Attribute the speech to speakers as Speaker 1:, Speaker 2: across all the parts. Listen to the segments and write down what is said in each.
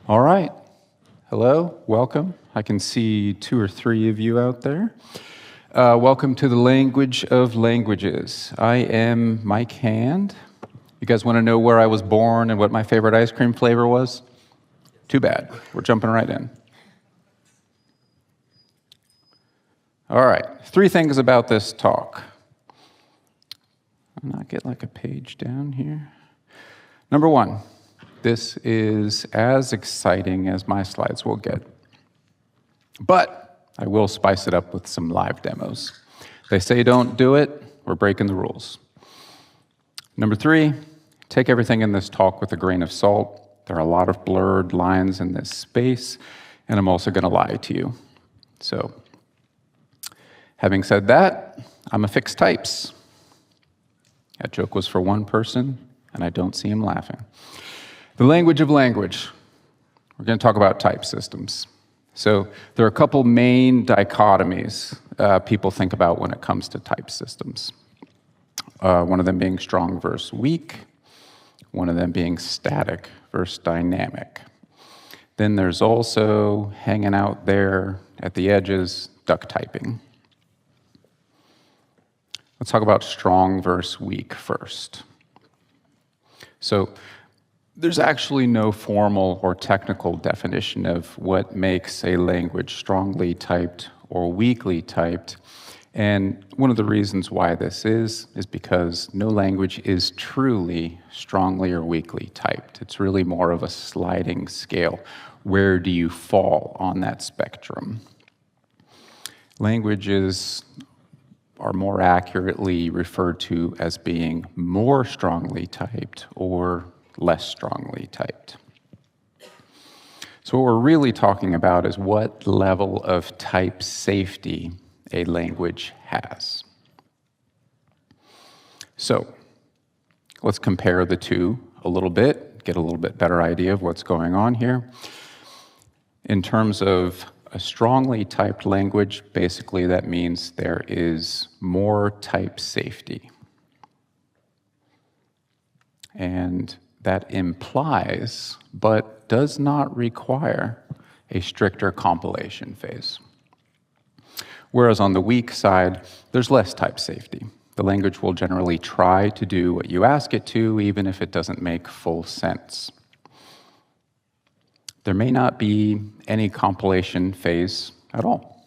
Speaker 1: All right. Hello, welcome. I can see 2 or 3 of you out there. Welcome to the Language of Languages. I am Mike Hand. You guys want to know where I was born and what my favorite ice cream flavor was? Too bad. We're jumping right in. All right. 3 things about this talk. I'll not get like a page down here. Number 1. This is as exciting as my slides will get. But I will spice it up with some live demos. They say don't do it, we're breaking the rules. Number 3, take everything in this talk with a grain of salt. There are a lot of blurred lines in this space, and I'm also going to lie to you. So, having said that, I'm a fixed types. That joke was for one person, and I don't see him laughing. The language of language. We're going to talk about type systems. So there are a couple main dichotomies people think about when it comes to type systems. One of them being strong versus weak. One of them being static versus dynamic. Then there's also, hanging out there at the edges, duck typing. Let's talk about strong versus weak first. So there's actually no formal or technical definition of what makes a language strongly typed or weakly typed. And one of the reasons why this is because no language is truly strongly or weakly typed. It's really more of a sliding scale. Where do you fall on that spectrum? Languages are more accurately referred to as being more strongly typed or less strongly typed. So what we're really talking about is what level of type safety a language has. So let's compare the two a little bit, get a little bit better idea of what's going on here. In terms of a strongly typed language, basically that means there is more type safety. And that implies, but does not require, a stricter compilation phase. Whereas on the weak side, there's less type safety. The language will generally try to do what you ask it to, even if it doesn't make full sense. There may not be any compilation phase at all.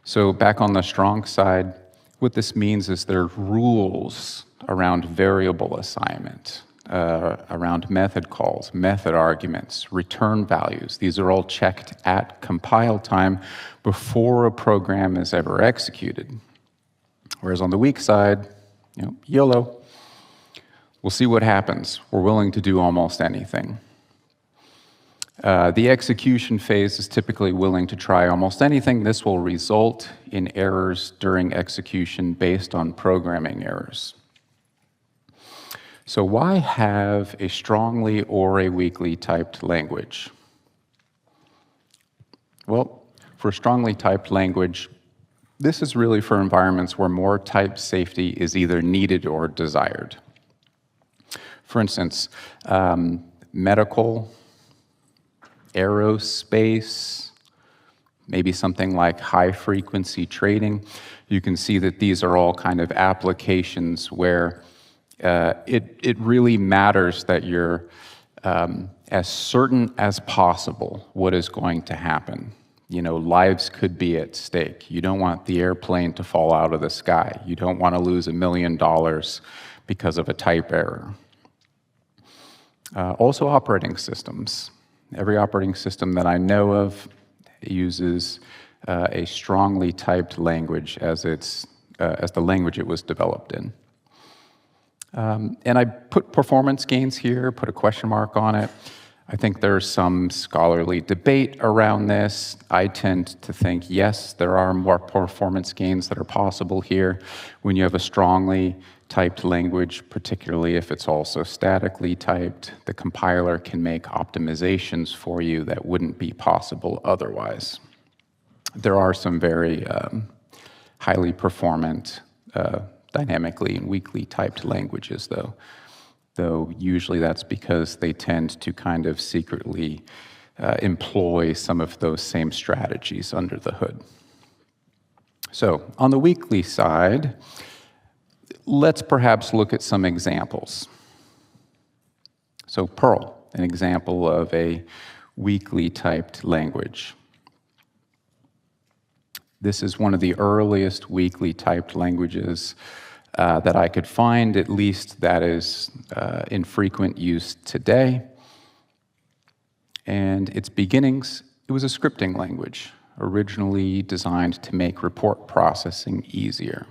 Speaker 1: So back on the strong side, what this means is there are rules around variable assignment, around method calls, method arguments, return values. These are all checked at compile time before a program is ever executed. Whereas on the weak side, YOLO. We'll see what happens. We're willing to do almost anything. The execution phase is typically willing to try almost anything. This will result in errors during execution based on programming errors. So why have a strongly or a weakly typed language? Well, for a strongly typed language, this is really for environments where more type safety is either needed or desired. For instance, medical, aerospace, maybe something like high-frequency trading. You can see that these are all kind of applications where it really matters that you're as certain as possible what is going to happen. Lives could be at stake. You don't want the airplane to fall out of the sky. You don't want to lose $1 million because of a type error. Also operating systems. Every operating system that I know of uses a strongly typed language as the language it was developed in. And I put performance gains here, put a question mark on it. I think there's some scholarly debate around this. I tend to think, yes, there are more performance gains that are possible here when you have a strongly typed language, particularly if it's also statically typed. The compiler can make optimizations for you that wouldn't be possible otherwise. There are some very highly performant, dynamically and weakly typed languages, though. though usually that's because they tend to kind of secretly employ some of those same strategies under the hood. So on the weakly side, let's perhaps look at some examples. So Perl, an example of a weakly typed language. This is one of the earliest weakly typed languages that I could find, at least that is in frequent use today. And its beginnings, it was a scripting language, originally designed to make report processing easier.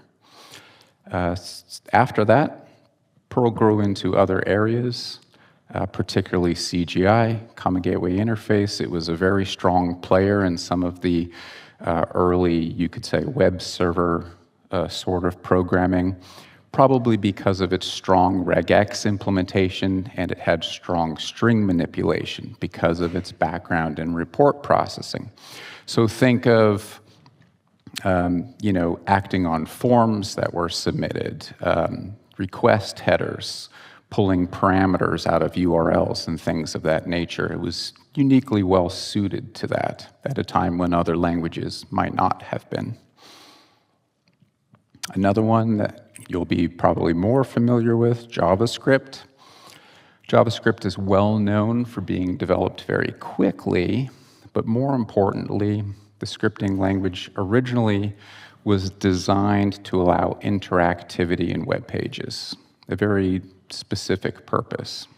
Speaker 1: After that, Perl grew into other areas, particularly CGI, Common Gateway Interface. It was a very strong player in some of the early, you could say, web server sort of programming, probably because of its strong regex implementation, and it had strong string manipulation because of its background in report processing. So think of acting on forms that were submitted, request headers, pulling parameters out of URLs and things of that nature. It was uniquely well suited to that at a time when other languages might not have been. Another one that you'll be probably more familiar with, JavaScript. JavaScript is well known for being developed very quickly, but more importantly, the scripting language originally was designed to allow interactivity in web pages, a very specific purpose.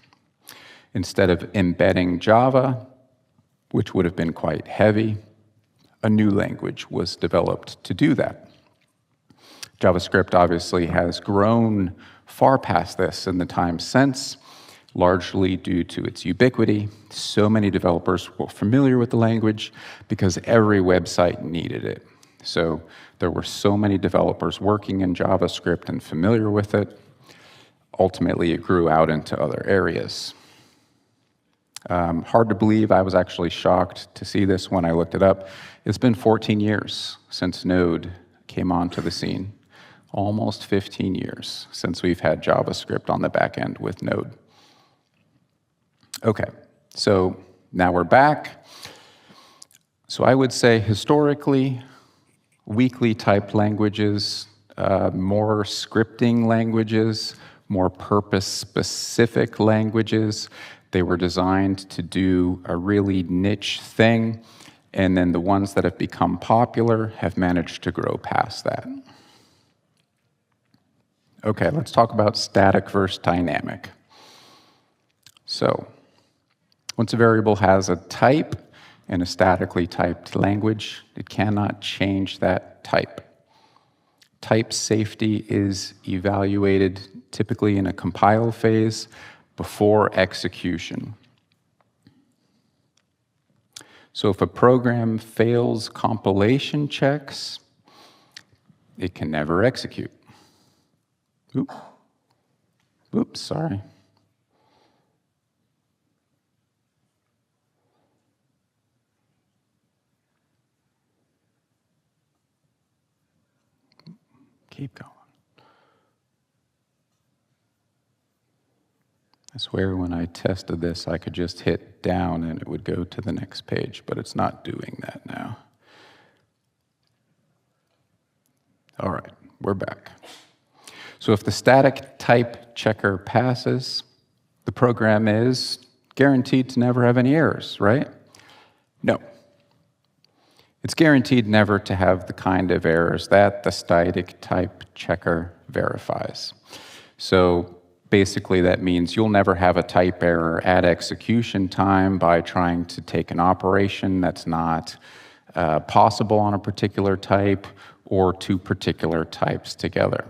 Speaker 1: Instead of embedding Java, which would have been quite heavy, a new language was developed to do that. JavaScript obviously has grown far past this in the time since, largely due to its ubiquity. So many developers were familiar with the language because every website needed it. So there were so many developers working in JavaScript and familiar with it. Ultimately, it grew out into other areas. Hard to believe, I was actually shocked to see this when I looked it up. It's been 14 years since Node came onto the scene. Almost 15 years since we've had JavaScript on the back end with Node. Okay, so now we're back. So I would say historically, weakly typed languages, more scripting languages, more purpose-specific languages. They were designed to do a really niche thing, and then the ones that have become popular have managed to grow past that. Okay, let's talk about static versus dynamic. So, once a variable has a type in a statically typed language, it cannot change that type. Type safety is evaluated typically in a compile phase before execution. So if a program fails compilation checks, it can never execute. Oops, sorry. Keep going. I swear when I tested this, I could just hit down and it would go to the next page, but it's not doing that now. All right, we're back. So if the static type checker passes, the program is guaranteed to never have any errors, right? No. It's guaranteed never to have the kind of errors that the static type checker verifies. So basically that means you'll never have a type error at execution time by trying to take an operation that's not possible on a particular type or two particular types together.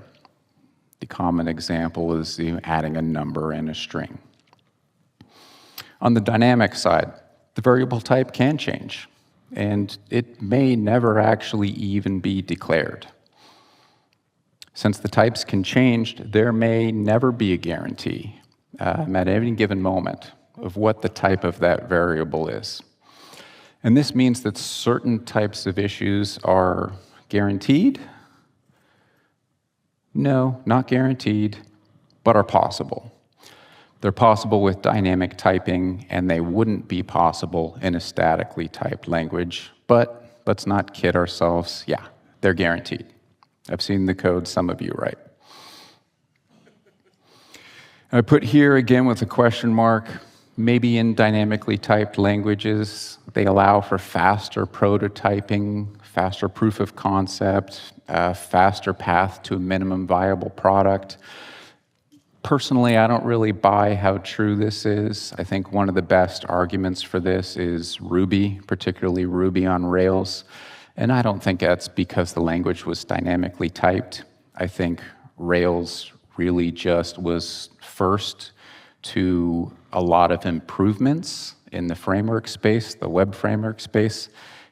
Speaker 1: The common example is adding a number and a string. On the dynamic side, the variable type can change, and it may never actually even be declared. Since the types can change, there may never be a guarantee at any given moment of what the type of that variable is. And this means that certain types of issues are guaranteed. No, not guaranteed, but are possible. They're possible with dynamic typing, and they wouldn't be possible in a statically typed language. But let's not kid ourselves. Yeah, they're guaranteed. I've seen the code some of you write. I put here again with a question mark, maybe in dynamically typed languages, they allow for faster prototyping, faster proof of concept, faster path to a minimum viable product. Personally, I don't really buy how true this is. I think one of the best arguments for this is Ruby, particularly Ruby on Rails. And I don't think that's because the language was dynamically typed. I think Rails really just was first to a lot of improvements in the framework space, the web framework space.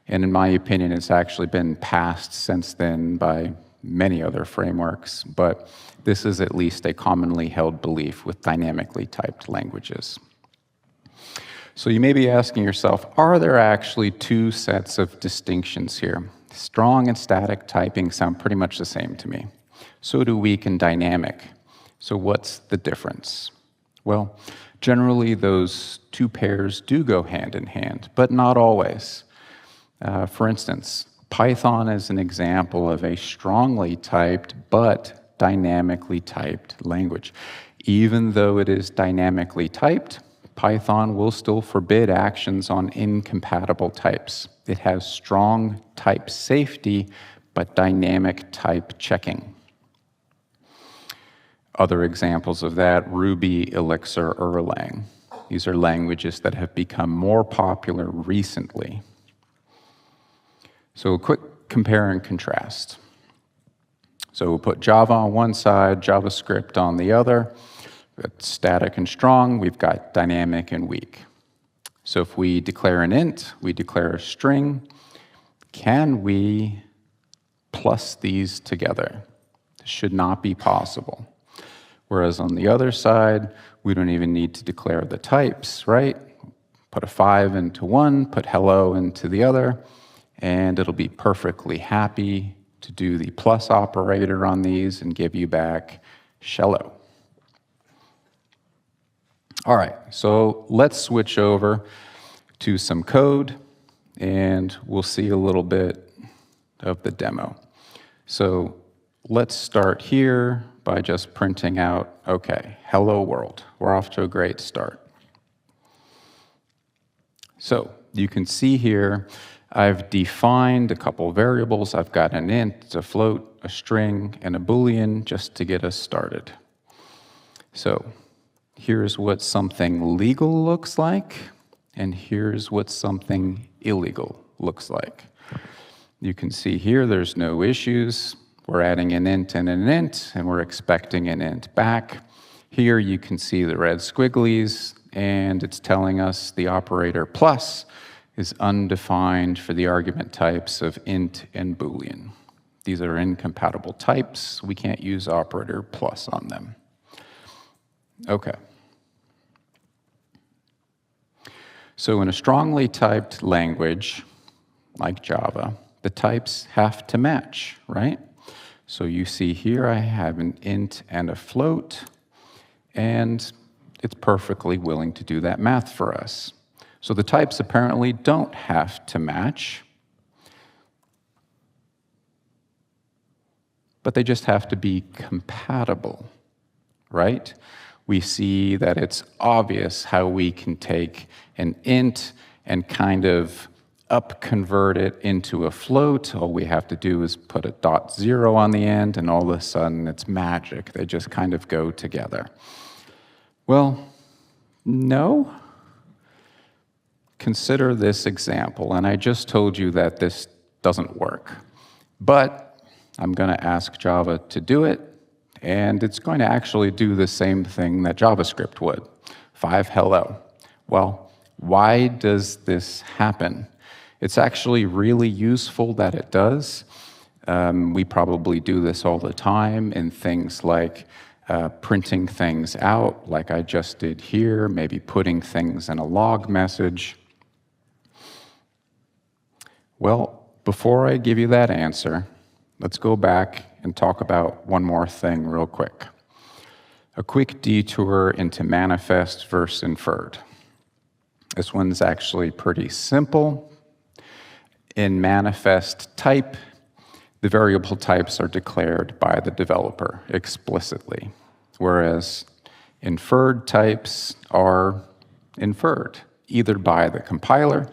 Speaker 1: And in my opinion, it's actually been passed since then by many other frameworks. But this is at least a commonly held belief with dynamically typed languages. So you may be asking yourself, are there actually two sets of distinctions here? Strong and static typing sound pretty much the same to me. So do weak and dynamic. So what's the difference? Well, generally those two pairs do go hand in hand, but not always. For instance, Python is an example of a strongly typed but dynamically typed language. Even though it is dynamically typed, Python will still forbid actions on incompatible types. It has strong type safety, but dynamic type checking. Other examples of that, Ruby, Elixir, Erlang. These are languages that have become more popular recently. So a quick compare and contrast. So we'll put Java on one side, JavaScript on the other. We've got static and strong, we've got dynamic and weak. So if we declare an int, we declare a string, can we plus these together? This should not be possible. Whereas on the other side, we don't even need to declare the types, right? Put a 5 into one, put hello into the other, and it'll be perfectly happy to do the plus operator on these and give you back shello. All right, so let's switch over to some code, and we'll see a little bit of the demo. So let's start here by just printing out, okay, hello world. We're off to a great start. So you can see here, I've defined a couple variables. I've got an int, a float, a string, and a Boolean just to get us started. So here's what something legal looks like, and here's what something illegal looks like. You can see here there's no issues. We're adding an int, and we're expecting an int back. Here you can see the red squigglies, and it's telling us the operator plus is undefined for the argument types of int and Boolean. These are incompatible types. We can't use operator plus on them. Okay. So in a strongly typed language, like Java, the types have to match, right? So you see here I have an int and a float, and it's perfectly willing to do that math for us. So the types apparently don't have to match, but they just have to be compatible, right? We see that it's obvious how we can take an int and kind of up-convert it into a float. All we have to do is put a .0 on the end, and all of a sudden it's magic. They just kind of go together. Well, no. Consider this example, and I just told you that this doesn't work. But I'm going to ask Java to do it, and it's going to actually do the same thing that JavaScript would. 5 hello. Well, why does this happen? It's actually really useful that it does. We probably do this all the time in things like printing things out, like I just did here, maybe putting things in a log message. Well, before I give you that answer, let's go back and talk about one more thing real quick. A quick detour into manifest versus inferred. This one's actually pretty simple. In manifest type, the variable types are declared by the developer explicitly, whereas inferred types are inferred, either by the compiler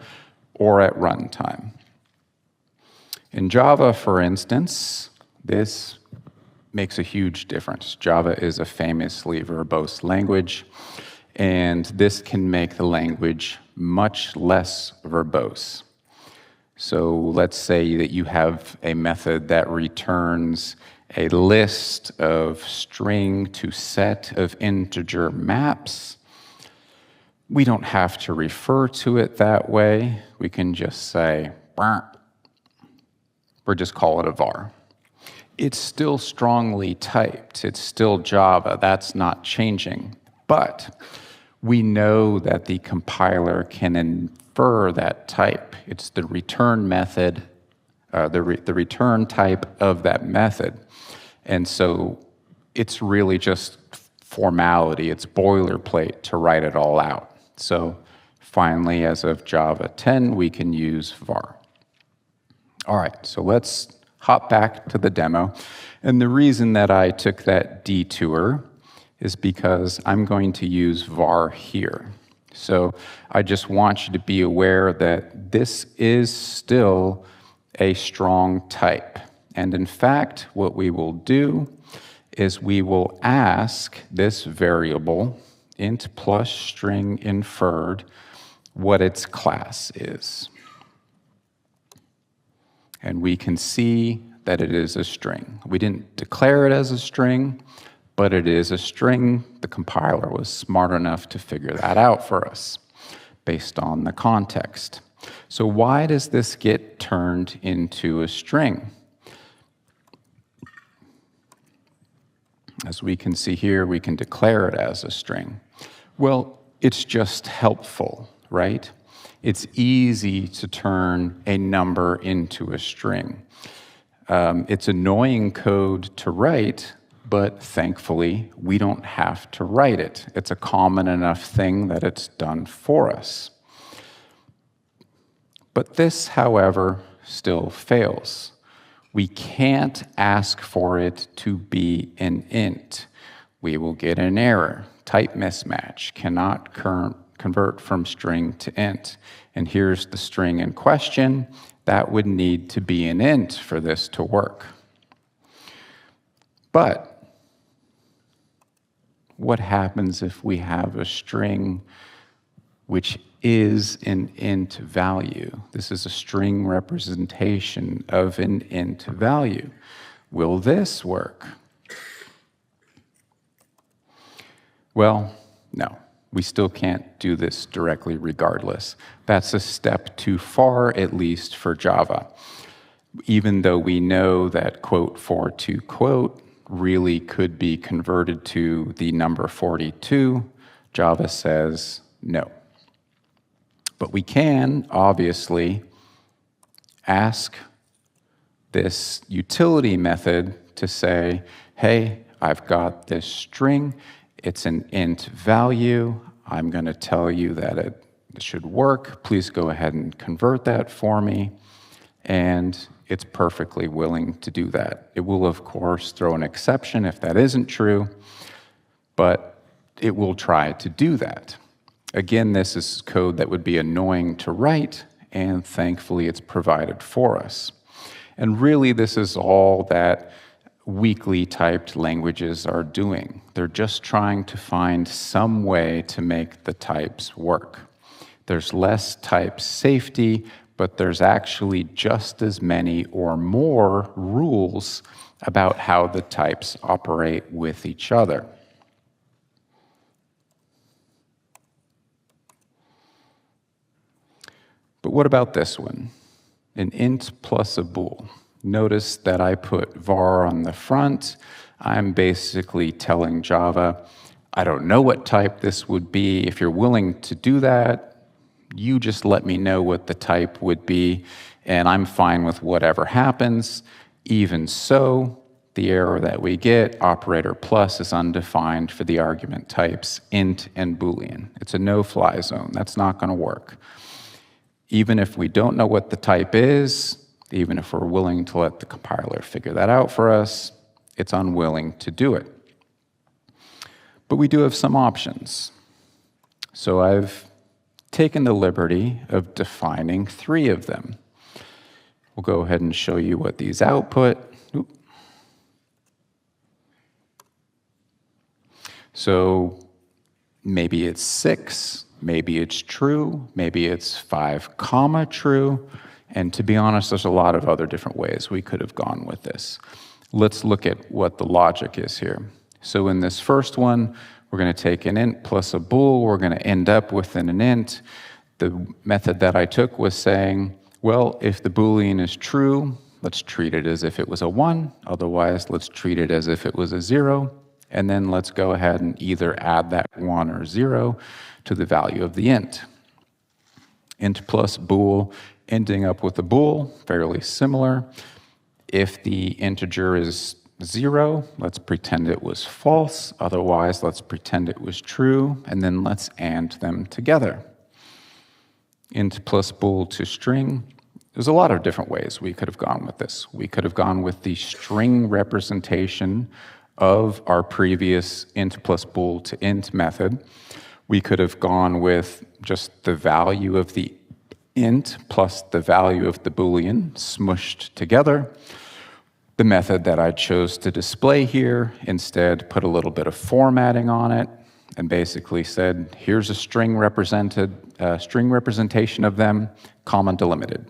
Speaker 1: or at runtime. In Java, for instance, this makes a huge difference. Java is a famously verbose language, and this can make the language much less verbose. So let's say that you have a method that returns a list of string to set of integer maps. We don't have to refer to it that way. We can just say, or just call it a var. It's still strongly typed. It's still Java. That's not changing. But we know that the compiler can infer that type. It's the return method, the return type of that method. And so it's really just formality. It's boilerplate to write it all out. So finally, as of Java 10, we can use var. All right, so let's hop back to the demo. And the reason that I took that detour is because I'm going to use var here. So I just want you to be aware that this is still a strong type. And in fact, what we will do is we will ask this variable, int plus string inferred, what its class is. And we can see that it is a string. We didn't declare it as a string, but it is a string. The compiler was smart enough to figure that out for us based on the context. So why does this get turned into a string? As we can see here, we can declare it as a string. Well, it's just helpful, right? It's easy to turn a number into a string. It's annoying code to write, but thankfully, we don't have to write it. It's a common enough thing that it's done for us. But this, however, still fails. We can't ask for it to be an int. We will get an error. Type mismatch, cannot convert from string to int. And here's the string in question. That would need to be an int for this to work. But what happens if we have a string which is an int value? This is a string representation of an int value. Will this work? Well, no. We still can't do this directly regardless. That's a step too far, at least for Java. Even though we know that quote for to quote really could be converted to the number 42, Java says no. But we can, obviously, ask this utility method to say, hey, I've got this string. It's an int value. I'm going to tell you that it should work. Please go ahead and convert that for me. And it's perfectly willing to do that. It will, of course, throw an exception if that isn't true, but it will try to do that. Again, this is code that would be annoying to write, and thankfully it's provided for us. And really, this is all that weakly typed languages are doing. They're just trying to find some way to make the types work. There's less type safety, but there's actually just as many or more rules about how the types operate with each other. But what about this one? An int plus a bool. Notice that I put var on the front. I'm basically telling Java, I don't know what type this would be. If you're willing to do that, you just let me know what the type would be, and I'm fine with whatever happens. Even so, the error that we get, operator plus is undefined for the argument types int and boolean. It's a no-fly zone. That's not going to work. Even if we don't know what the type is, even if we're willing to let the compiler figure that out for us, it's unwilling to do it. But we do have some options. So I've taken the liberty of defining 3 of them. We'll go ahead and show you what these output. So maybe it's 6, maybe it's true, maybe it's 5 comma true, and to be honest, there's a lot of other different ways we could have gone with this. Let's look at what the logic is here. So in this first one, we're going to take an int plus a bool. We're going to end up with an int. The method that I took was saying, well, if the boolean is true, let's treat it as if it was a 1. Otherwise, let's treat it as if it was a 0. And then let's go ahead and either add that 1 or 0 to the value of the int. Int plus bool, ending up with a bool, fairly similar. If the integer is 0, let's pretend it was false. Otherwise, let's pretend it was true. And then let's AND them together. Int plus bool to string. There's a lot of different ways we could have gone with this. We could have gone with the string representation of our previous int plus bool to int method. We could have gone with just the value of the int plus the value of the boolean smushed together. The method that I chose to display here instead put a little bit of formatting on it and basically said, here's a string representation of them, comma delimited.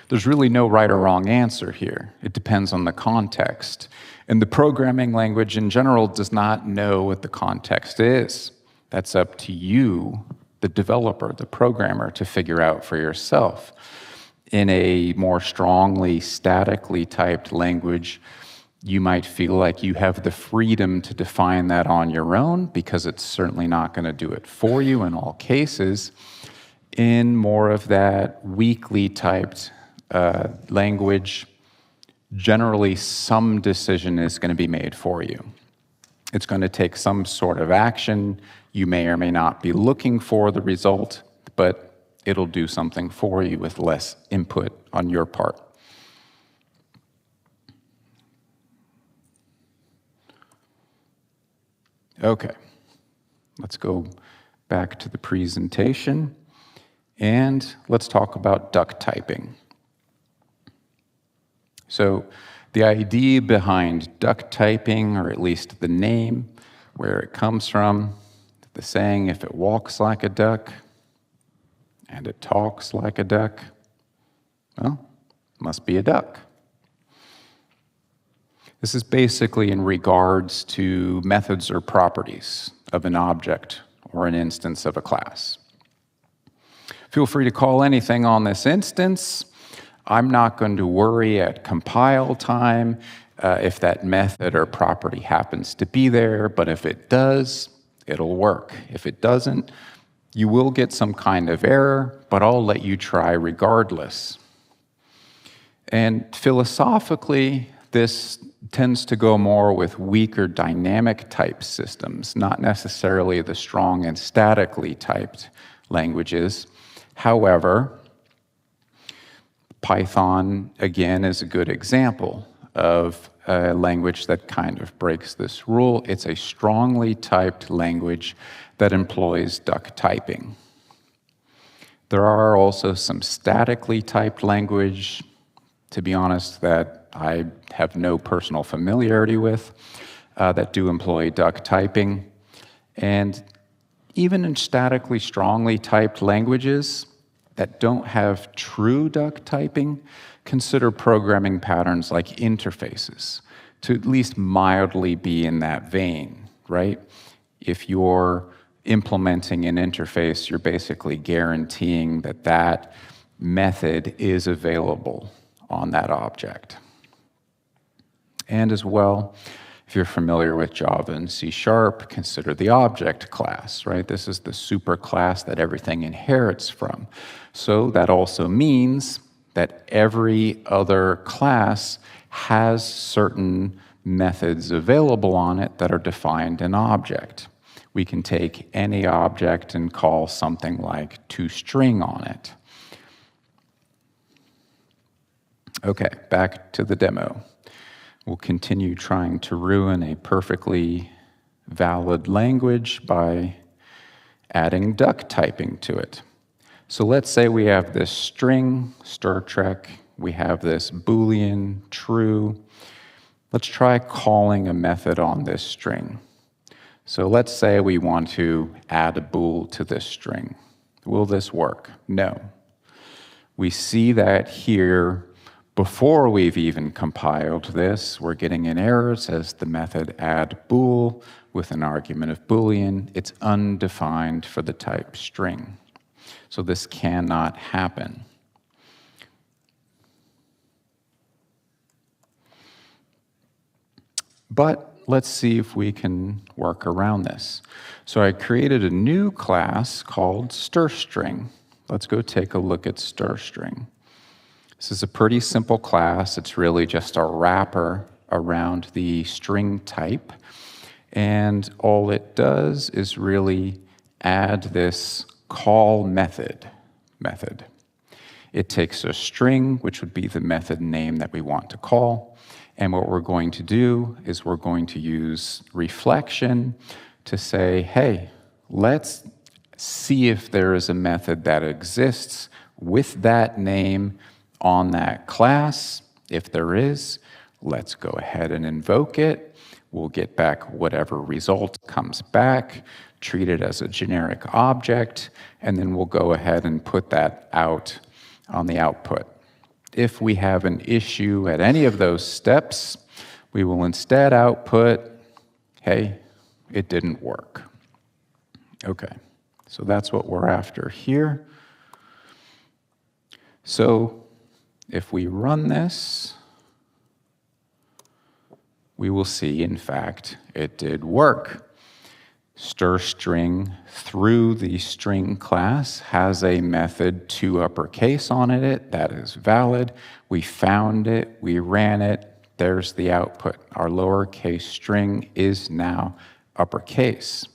Speaker 1: There's really no right or wrong answer here. It depends on the context. And the programming language in general does not know what the context is. That's up to you, the developer, the programmer, to figure out for yourself. In a more strongly statically typed language, you might feel like you have the freedom to define that on your own because it's certainly not going to do it for you in all cases. In more of that weakly typed language, generally some decision is going to be made for you. It's going to take some sort of action. You may or may not be looking for the result, but it'll do something for you with less input on your part. Okay, let's go back to the presentation, and let's talk about duck typing. So the idea behind duck typing, or at least the name, where it comes from, the saying, if it walks like a duck and it talks like a duck, well, it must be a duck. This is basically in regards to methods or properties of an object or an instance of a class. Feel free to call anything on this instance. I'm not going to worry at compile time if that method or property happens to be there, but if it does, it'll work. If it doesn't, you will get some kind of error, but I'll let you try regardless. And philosophically, this tends to go more with weaker dynamic type systems, not necessarily the strong and statically typed languages. However, Python, again, is a good example of a language that kind of breaks this rule. It's a strongly typed language that employs duck typing. There are also some statically typed language, to be honest, that I have no personal familiarity with, that do employ duck typing. And even in statically strongly typed languages that don't have true duck typing, consider programming patterns like interfaces to at least mildly be in that vein, right? If you're implementing an interface, you're basically guaranteeing that that method is available on that object. And as well, if you're familiar with Java and C#, consider the object class, right? This is the super class that everything inherits from. So that also means that every other class has certain methods available on it that are defined in object. We can take any object and call something like toString on it. Okay, back to the demo. We'll continue trying to ruin a perfectly valid language by adding duck typing to it. So let's say we have this string, Star Trek, we have this Boolean, true. Let's try calling a method on this string. So let's say we want to add a bool to this string. Will this work? No. We see that here before we've even compiled this. We're getting an error. It says the method add bool with an argument of Boolean. It's undefined for the type string. So this cannot happen. But let's see if we can work around this. So I created a new class called stirString. Let's go take a look at stirString. This is a pretty simple class. It's really just a wrapper around the string type. And all it does is really add this call method. It takes a string, which would be the method name that we want to call. And what we're going to do is we're going to use reflection to say, hey, let's see if there is a method that exists with that name on that class. If there is, let's go ahead and invoke it. We'll get back whatever result comes back, treat it as a generic object, and then we'll go ahead and put that out on the output. If we have an issue at any of those steps, we will instead output, hey, it didn't work. Okay, so that's what we're after here. So if we run this, we will see, in fact, it did work. stirString through the string class has a method toUpperCase on it. That is valid. We found it. We ran it. There's the output. Our lowercase string is now uppercase.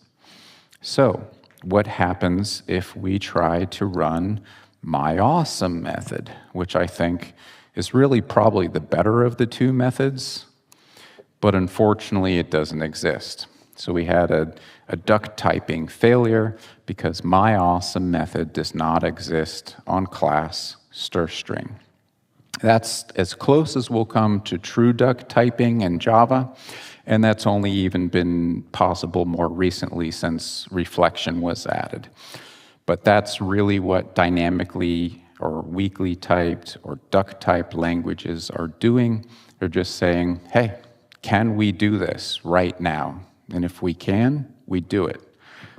Speaker 1: So what happens if we try to run myAwesome method, which I think is really probably the better of the two methods, but unfortunately it doesn't exist. So we had a duck typing failure because myAwesome method does not exist on class stirString. That's as close as we'll come to true duck typing in Java, and that's only even been possible more recently since reflection was added. But that's really what dynamically or weakly typed or duck typed languages are doing. They're just saying, hey, can we do this right now? And if we can, we do it.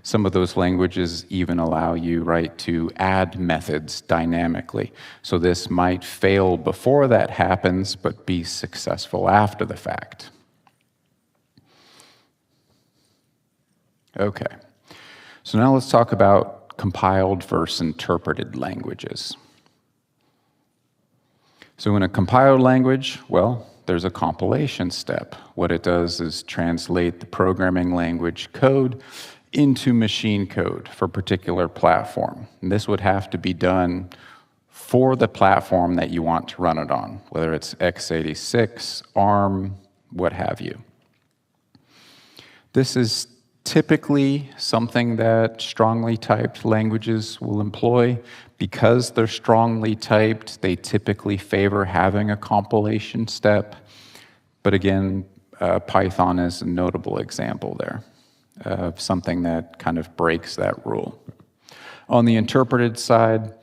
Speaker 1: Some of those languages even allow you, right, to add methods dynamically. So this might fail before that happens, but be successful after the fact. Okay, so now let's talk about compiled versus interpreted languages. So in a compiled language, well, there's a compilation step. What it does is translate the programming language code into machine code for a particular platform. And this would have to be done for the platform that you want to run it on, whether it's x86, ARM, what have you. This is typically something that strongly typed languages will employ. Because they're strongly typed, they typically favor having a compilation step. But again, Python is a notable example there of something that kind of breaks that rule. On the interpreted side,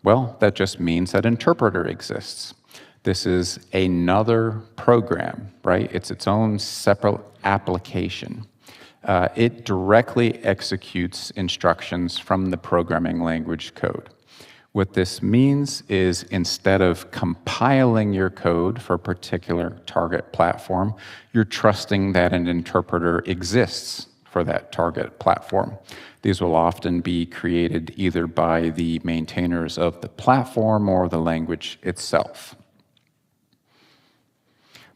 Speaker 1: well, that just means that interpreter exists. This is another program, right? It's its own separate application. It directly executes instructions from the programming language code. What this means is instead of compiling your code for a particular target platform, you're trusting that an interpreter exists for that target platform. These will often be created either by the maintainers of the platform or the language itself.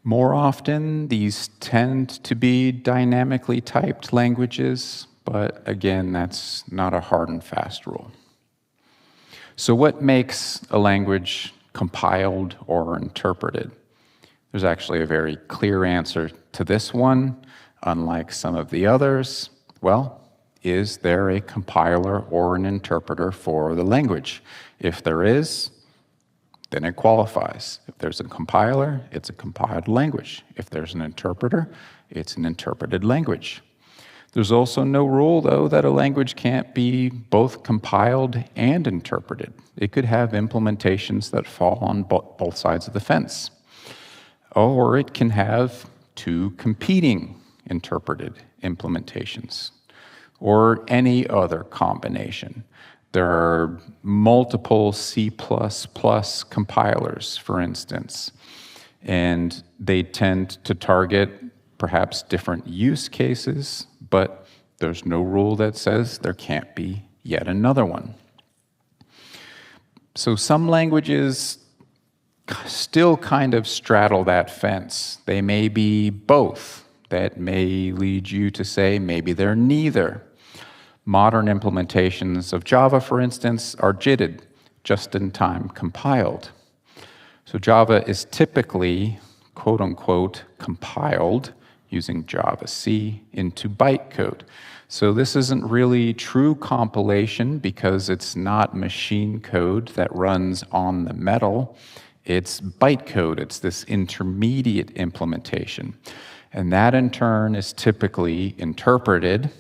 Speaker 1: More often, these tend to be dynamically typed languages, but again, that's not a hard and fast rule. So what makes a language compiled or interpreted? There's actually a very clear answer to this one. Unlike some of the others, well, is there a compiler or an interpreter for the language? If there is, then it qualifies. If there's a compiler, it's a compiled language. If there's an interpreter, it's an interpreted language. There's also no rule, though, that a language can't be both compiled and interpreted. It could have implementations that fall on both sides of the fence. Or it can have two competing interpreted implementations, or any other combination. There are multiple C++ compilers, for instance, and they tend to target perhaps different use cases, but there's no rule that says there can't be yet another one. So some languages still kind of straddle that fence. They may be both. That may lead you to say maybe they're neither. Modern implementations of Java, for instance, are JITted, just-in-time compiled. So Java is typically, quote-unquote, compiled using Java-C into bytecode. So this isn't really true compilation because it's not machine code that runs on the metal. It's bytecode. It's this intermediate implementation. And that, in turn, is typically interpreted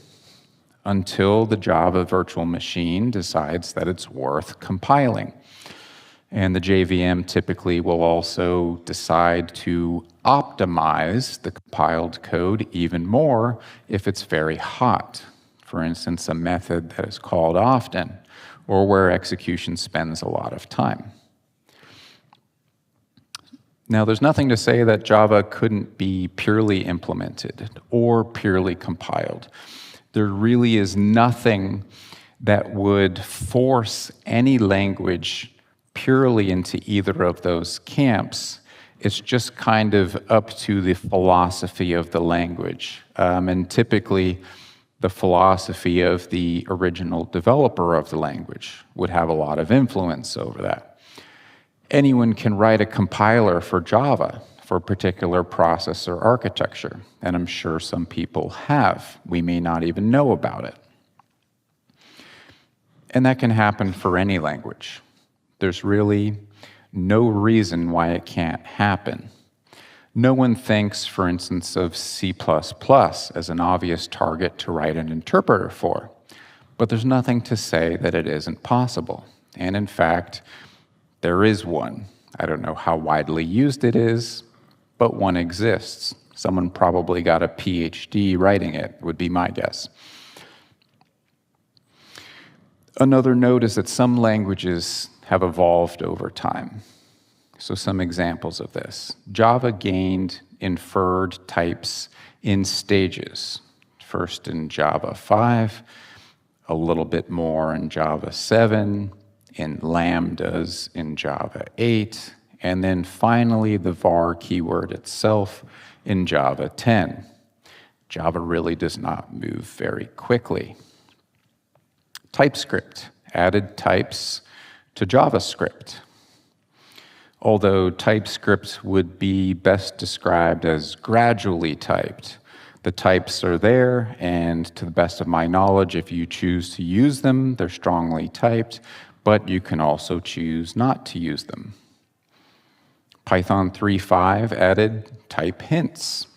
Speaker 1: until the Java virtual machine decides that it's worth compiling. And the JVM typically will also decide to optimize the compiled code even more if it's very hot. For instance, a method that is called often, or where execution spends a lot of time. Now, there's nothing to say that Java couldn't be purely implemented or purely compiled. There really is nothing that would force any language purely into either of those camps. It's just kind of up to the philosophy of the language. And typically, the philosophy of the original developer of the language would have a lot of influence over that. Anyone can write a compiler for Java for a particular processor architecture, and I'm sure some people have. We may not even know about it. And that can happen for any language. There's really no reason why it can't happen. No one thinks, for instance, of C++ as an obvious target to write an interpreter for, but there's nothing to say that it isn't possible. And in fact, there is one. I don't know how widely used it is, but one exists. Someone probably got a PhD writing it, would be my guess. Another note is that some languages have evolved over time. So some examples of this. Java gained inferred types in stages. First in Java 5, a little bit more in Java 7, in lambdas in Java 8, and then finally the var keyword itself in Java 10. Java really does not move very quickly. TypeScript added types to JavaScript. Although TypeScript would be best described as gradually typed. The types are there, and to the best of my knowledge, if you choose to use them, they're strongly typed, but you can also choose not to use them. Python 3.5 added type hints.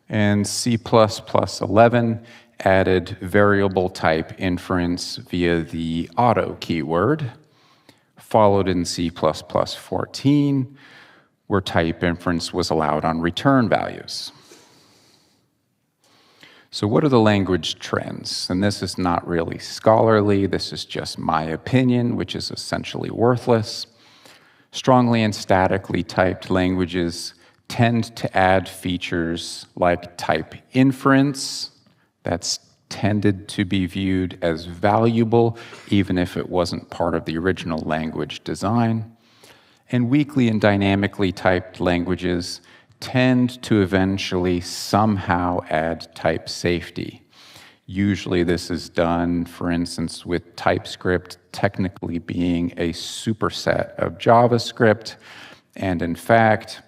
Speaker 1: And C++ 11 added variable type inference via the auto keyword, followed in C++ 14, where type inference was allowed on return values. So what are the language trends? And this is not really scholarly, this is just my opinion, which is essentially worthless. Strongly and statically typed languages tend to add features like type inference. That's tended to be viewed as valuable, even if it wasn't part of the original language design. And weakly and dynamically typed languages tend to eventually somehow add type safety. Usually this is done, for instance, with TypeScript technically being a superset of JavaScript. And in fact,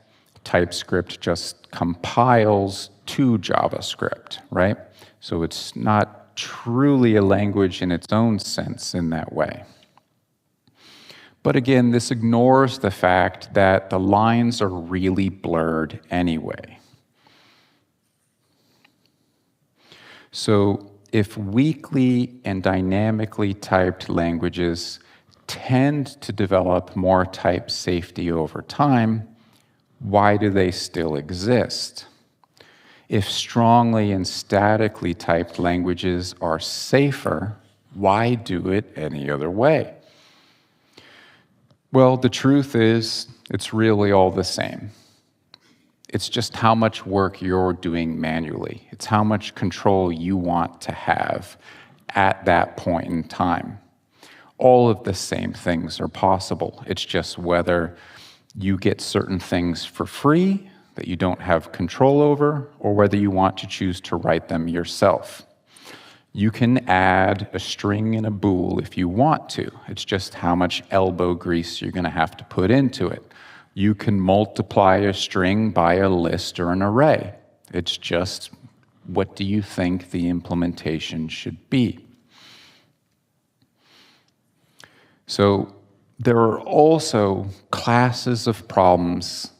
Speaker 1: TypeScript just compiles to JavaScript, right? So it's not truly a language in its own sense in that way. But again, this ignores the fact that the lines are really blurred anyway. So if weakly and dynamically typed languages tend to develop more type safety over time, why do they still exist? If strongly and statically typed languages are safer, why do it any other way? Well, the truth is, it's really all the same. It's just how much work you're doing manually. It's how much control you want to have at that point in time. All of the same things are possible. It's just whether you get certain things for free that you don't have control over, or whether you want to choose to write them yourself. You can add a string and a bool if you want to. It's just how much elbow grease you're going to have to put into it. You can multiply a string by a list or an array. It's just, what do you think the implementation should be? So there are also classes of problems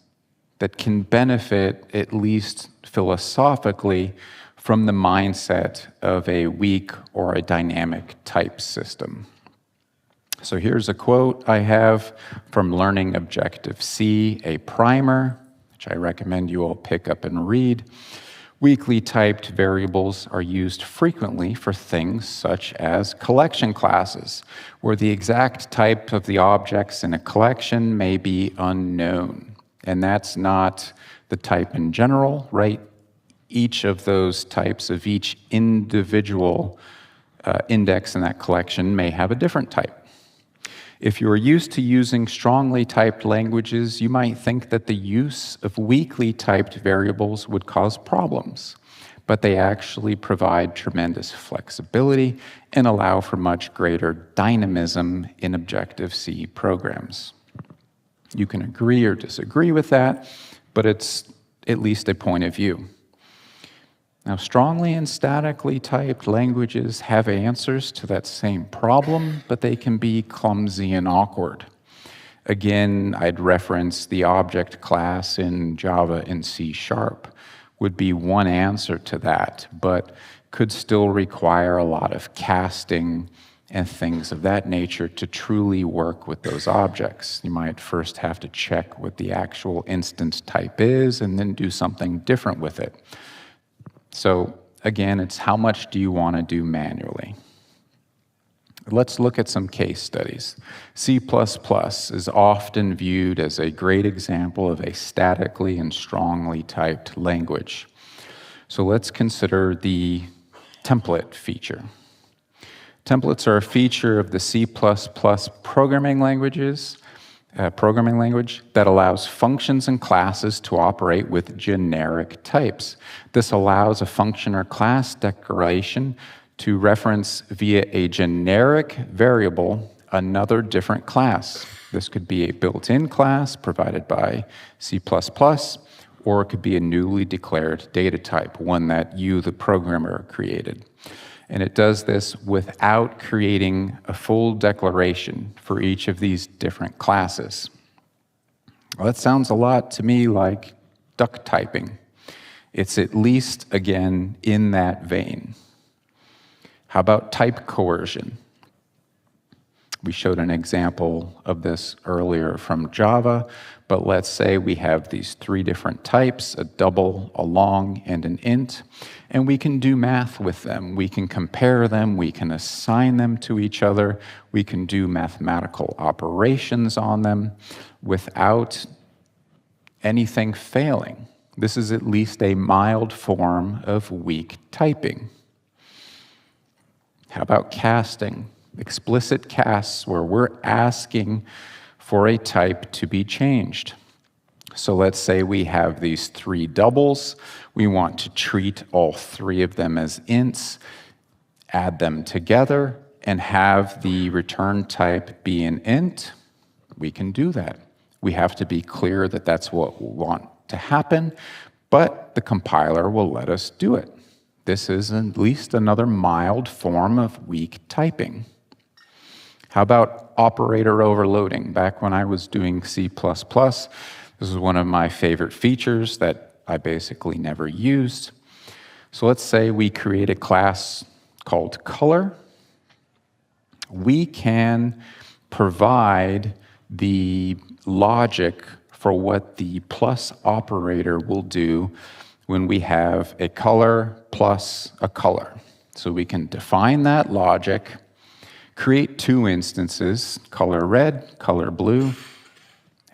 Speaker 1: that can benefit, at least philosophically, from the mindset of a weak or a dynamic type system. So here's a quote I have from Learning Objective-C, a primer, which I recommend you all pick up and read. Weakly typed variables are used frequently for things such as collection classes, where the exact type of the objects in a collection may be unknown. And that's not the type in general, right? Each of those types of each individual index in that collection may have a different type. If you're used to using strongly typed languages, you might think that the use of weakly typed variables would cause problems, but they actually provide tremendous flexibility and allow for much greater dynamism in Objective-C programs. You can agree or disagree with that, but it's at least a point of view. Now, strongly and statically typed languages have answers to that same problem, but they can be clumsy and awkward. Again, I'd reference the object class in Java and C# would be one answer to that, but could still require a lot of casting and things of that nature to truly work with those objects. You might first have to check what the actual instance type is and then do something different with it. So again, it's how much do you want to do manually? Let's look at some case studies. C++ is often viewed as a great example of a statically and strongly typed language. So let's consider the template feature. Templates are a feature of the C++ programming language that allows functions and classes to operate with generic types. This allows a function or class declaration to reference via a generic variable another different class. This could be a built-in class provided by C++, or it could be a newly declared data type, one that you, the programmer, created. And it does this without creating a full declaration for each of these different classes. Well, that sounds a lot to me like duck typing. It's at least, again, in that vein. How about type coercion? We showed an example of this earlier from Java, but let's say we have these three different types, a double, a long, and an int, and we can do math with them. We can compare them, we can assign them to each other, we can do mathematical operations on them without anything failing. This is at least a mild form of weak typing. How about casting? Explicit casts where we're asking for a type to be changed. So let's say we have these 3 doubles. We want to treat all 3 of them as ints, add them together, and have the return type be an int. We can do that. We have to be clear that that's what we want to happen, but the compiler will let us do it. This is at least another mild form of weak typing. How about operator overloading? Back when I was doing C++, this is one of my favorite features that I basically never used. So let's say we create a class called color. We can provide the logic for what the plus operator will do when we have a color plus a color. So we can define that logic, create 2 instances, color red, color blue,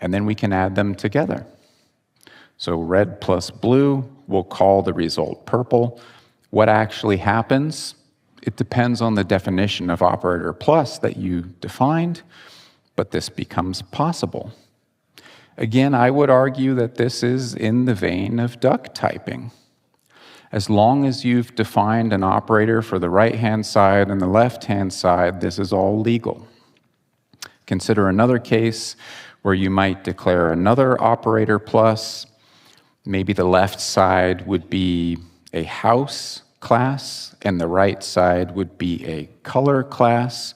Speaker 1: and then we can add them together. So red plus blue will call the result purple. What actually happens? It depends on the definition of operator plus that you defined, but this becomes possible. Again, I would argue that this is in the vein of duck typing. As long as you've defined an operator for the right-hand side and the left-hand side, this is all legal. Consider another case where you might declare another operator plus. Maybe the left side would be a house class, and the right side would be a color class.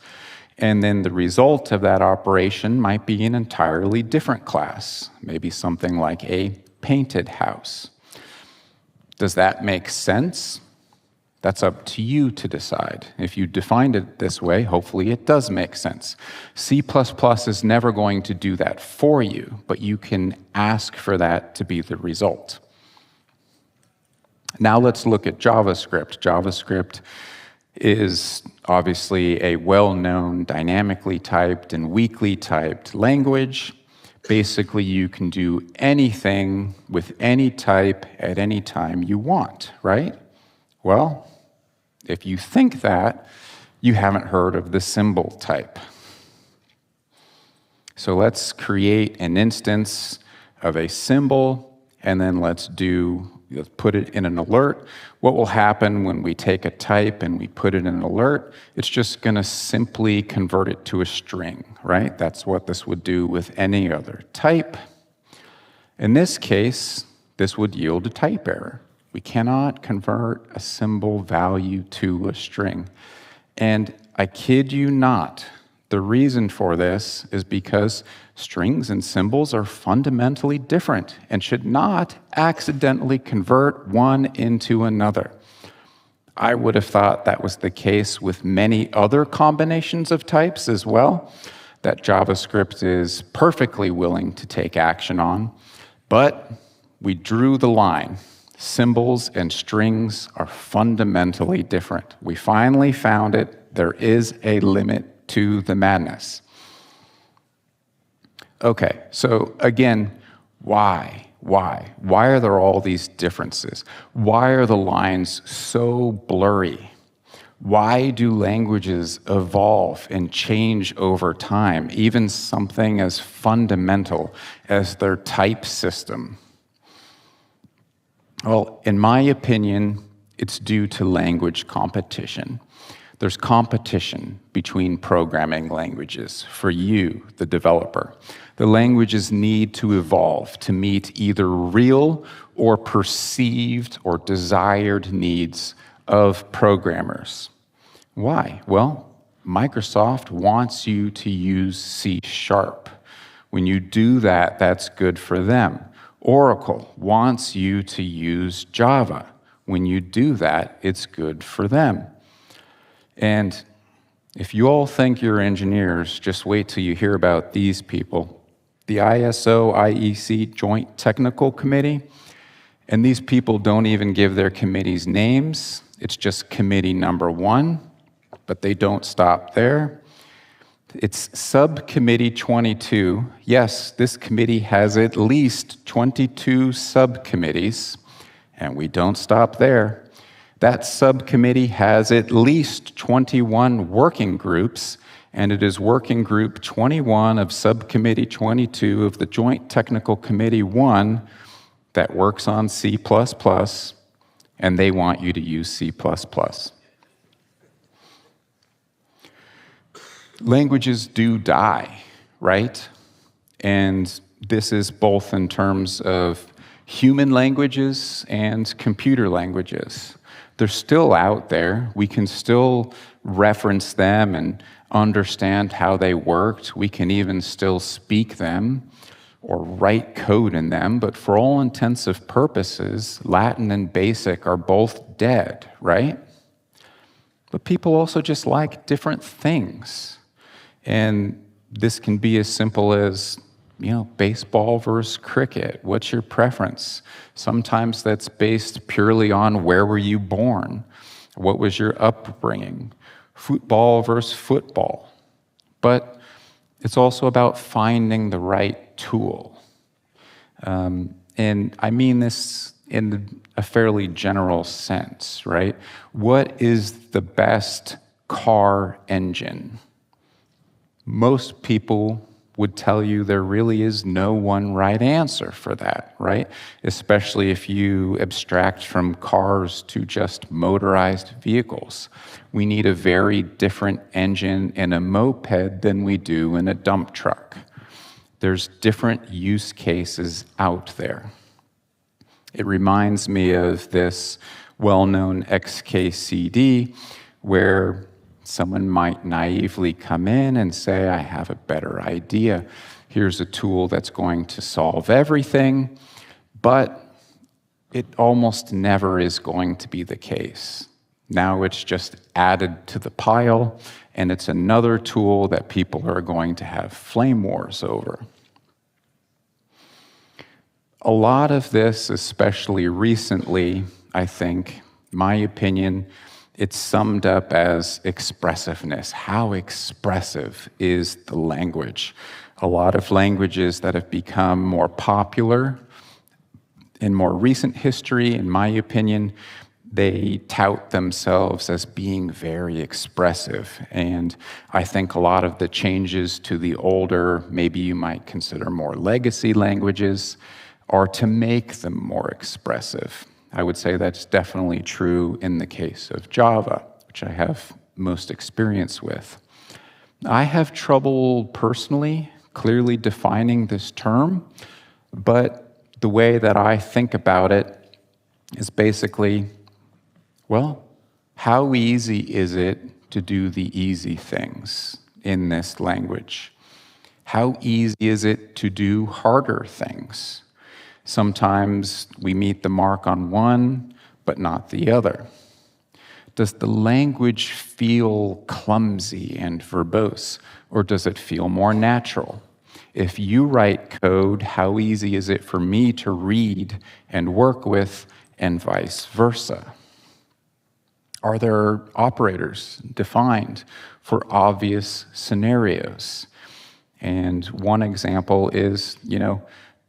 Speaker 1: And then the result of that operation might be an entirely different class, maybe something like a painted house. Does that make sense? That's up to you to decide. If you defined it this way, hopefully it does make sense. C++ is never going to do that for you, but you can ask for that to be the result. Now let's look at JavaScript. JavaScript is obviously a well-known dynamically typed and weakly typed language. Basically, you can do anything with any type at any time you want, right? Well, if you think that, you haven't heard of the symbol type. So let's create an instance of a symbol, and then let's put it in an alert. What will happen when we take a type and we put it in an alert? It's just going to simply convert it to a string, right? That's what this would do with any other type. In this case, this would yield a type error. We cannot convert a symbol value to a string. And I kid you not, the reason for this is because strings and symbols are fundamentally different and should not accidentally convert one into another. I would have thought that was the case with many other combinations of types as well, that JavaScript is perfectly willing to take action on, but we drew the line. Symbols and strings are fundamentally different. We finally found it. There is a limit to the madness. Okay, so again, why? Why are there all these differences? Why are the lines so blurry? Why do languages evolve and change over time, even something as fundamental as their type system? Well, in my opinion, it's due to language competition. There's competition between programming languages for you, the developer. The languages need to evolve to meet either real or perceived or desired needs of programmers. Why? Well, Microsoft wants you to use C#. When you do that, that's good for them. Oracle wants you to use Java. When you do that, it's good for them. And if you all think you're engineers, just wait till you hear about these people. The ISO/IEC Joint Technical Committee, and these people don't even give their committees names. It's just committee number 1, but they don't stop there. It's Subcommittee 22. Yes, this committee has at least 22 subcommittees, and we don't stop there. That subcommittee has at least 21 working groups, and it is working group 21 of Subcommittee 22 of the Joint Technical Committee 1 that works on C++, and they want you to use C++. Languages do die, right? And this is both in terms of human languages and computer languages. They're still out there. We can still reference them and understand how they worked. We can even still speak them or write code in them, but for all intensive purposes, Latin and Basic are both dead, right? But people also just like different things. And this can be as simple as, baseball versus cricket. What's your preference? Sometimes that's based purely on where were you born? What was your upbringing? Football versus football. But it's also about finding the right tool. And I mean this in a fairly general sense, right? What is the best car engine? Most people would tell you there really is no one right answer for that, right? Especially if you abstract from cars to just motorized vehicles. We need a very different engine in a moped than we do in a dump truck. There's different use cases out there. It reminds me of this well-known XKCD where someone might naively come in and say, I have a better idea. Here's a tool that's going to solve everything, but it almost never is going to be the case. Now it's just added to the pile, and it's another tool that people are going to have flame wars over. A lot of this, especially recently, I think, my opinion, it's summed up as expressiveness. How expressive is the language? A lot of languages that have become more popular in more recent history, in my opinion, they tout themselves as being very expressive. And I think a lot of the changes to the older, maybe you might consider more legacy languages, are to make them more expressive. I would say that's definitely true in the case of Java, which I have most experience with. I have trouble personally clearly defining this term, but the way that I think about it is basically, well, how easy is it to do the easy things in this language? How easy is it to do harder things? Sometimes we meet the mark on one, but not the other. Does the language feel clumsy and verbose, or does it feel more natural? If you write code, how easy is it for me to read and work with, and vice versa? Are there operators defined for obvious scenarios? And one example is,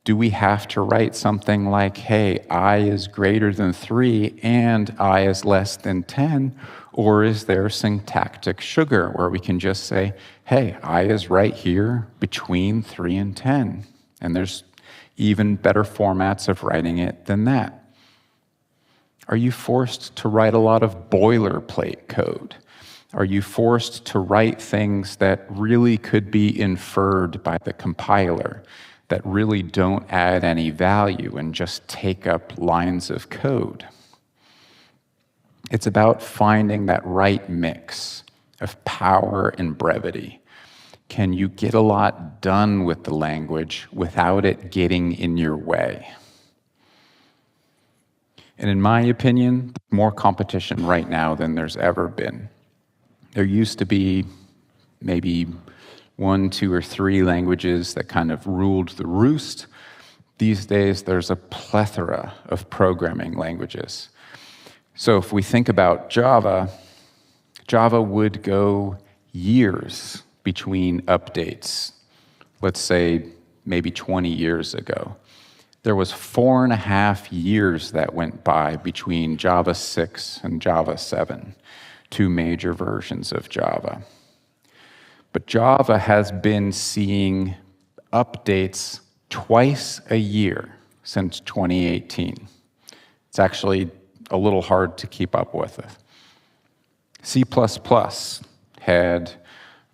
Speaker 1: do we have to write something like, hey, I is greater than 3 and I is less than 10? Or is there syntactic sugar where we can just say, hey, I is right here between 3 and 10? And there's even better formats of writing it than that. Are you forced to write a lot of boilerplate code? Are you forced to write things that really could be inferred by the compiler, that really don't add any value and just take up lines of code? It's about finding that right mix of power and brevity. Can you get a lot done with the language without it getting in your way? And in my opinion, there's more competition right now than there's ever been. There used to be maybe 1, 2, or 3 languages that kind of ruled the roost. These days, there's a plethora of programming languages. So if we think about Java, Java would go years between updates, let's say maybe 20 years ago. There was 4.5 years that went by between Java 6 and Java 7, two major versions of Java. But Java has been seeing updates twice a year since 2018. It's actually a little hard to keep up with it. C++ had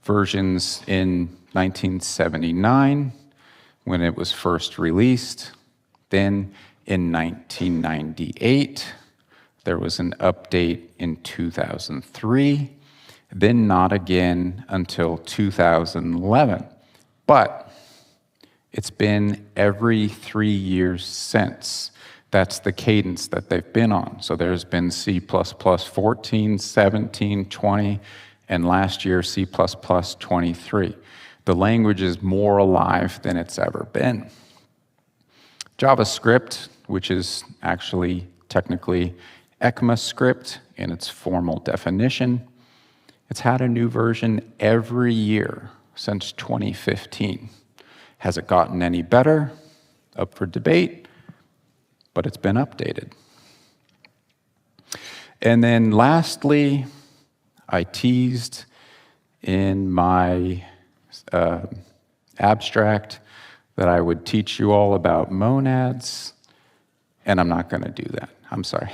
Speaker 1: versions in 1979 when it was first released. Then in 1998, there was an update in 2003, then not again until 2011. But it's been every 3 years since. That's the cadence that they've been on. So there's been C++ 14, 17, 20, and last year C++ 23. The language is more alive than it's ever been. JavaScript, which is actually technically ECMAScript in its formal definition, it's had a new version every year since 2015. Has it gotten any better? Up for debate, but it's been updated. And then lastly, I teased in my abstract that I would teach you all about monads, and I'm not going to do that. I'm sorry.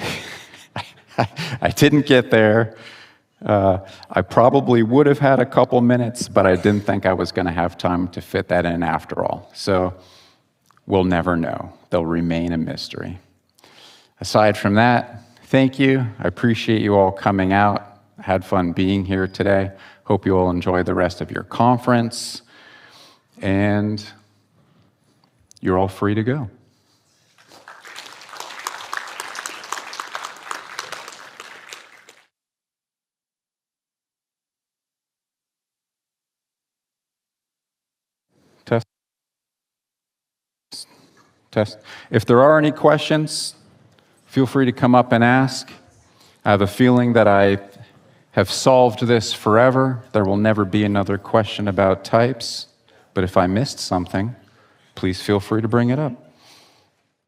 Speaker 1: I didn't get there. I probably would have had a couple minutes, but I didn't think I was going to have time to fit that in after all. So we'll never know. They'll remain a mystery. Aside from that, thank you. I appreciate you all coming out. I had fun being here today. Hope you all enjoy the rest of your conference. And you're all free to go. Test. If there are any questions, feel free to come up and ask. I have a feeling that I have solved this forever. There will never be another question about types. But if I missed something, please feel free to bring it up.